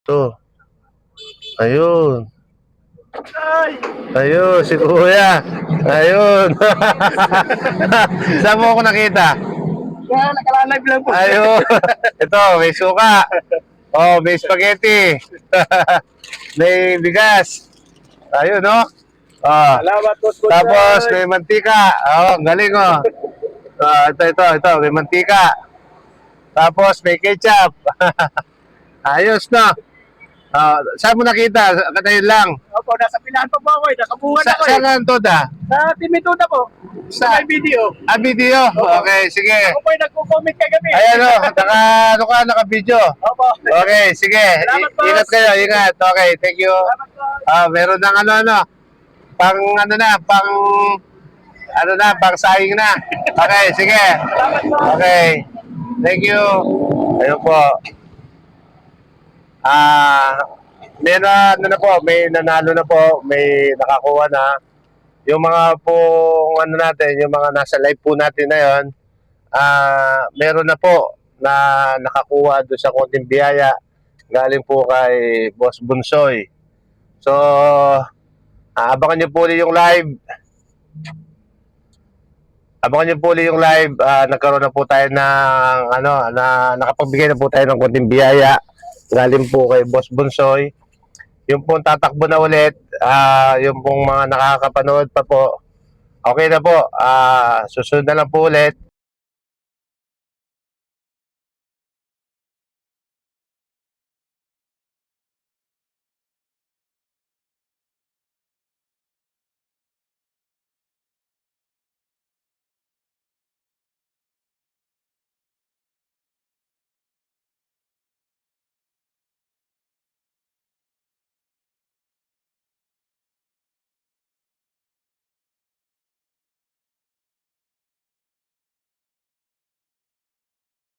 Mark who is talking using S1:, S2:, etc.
S1: Ito. Ayun. Ayun, si Kuya. Ayun. Saan mo ako nakita?
S2: Kaya nakalive lang po.
S1: Ayun. Ito, may suka. Oh, may spaghetti. May bigas. Ayun, no? Ah.
S2: Salamat po.
S1: Tapos may mantika. Oh, ang galing, oh. Ito. May mantika. Tapos may ketchup. Ayos, no? Saan mo nakita? Katayin lang.
S2: Opo, nasa pilahan pa po ako eh. Nakabuhan ako eh.
S1: Saan ang toda?
S2: Sa Timituda po. Sa may video.
S1: Video? Okay, sige.
S2: Ako po ay nagko-comment kagabi.
S1: Ayan, oh. Naka-video.
S2: Opo.
S1: Okay, sige.
S2: Salamat, boss.
S1: Ingat kayo, ingat. Okay, thank you.
S2: Salamat po.
S1: Meron ng pang saing na. Okay, sige.
S2: Salamat po.
S1: Okay. Thank you. Ayun po. May nanalo na po, may nakakuha na. Yung mga pong yung mga nasa live po natin na yon, meron na po na nakakuha doon sa konting biyaya galing po kay Boss Bunsoy. So, abangan niyo po ulit yung live. Nagkaroon na po tayo ng nakapagbigay na po tayo ng konting biyaya galing po kay Boss Bunsoy. Yung pong tatakbo na ulit, yung pong mga nakakapanood pa po, okay na po. Susunod na lang po ulit.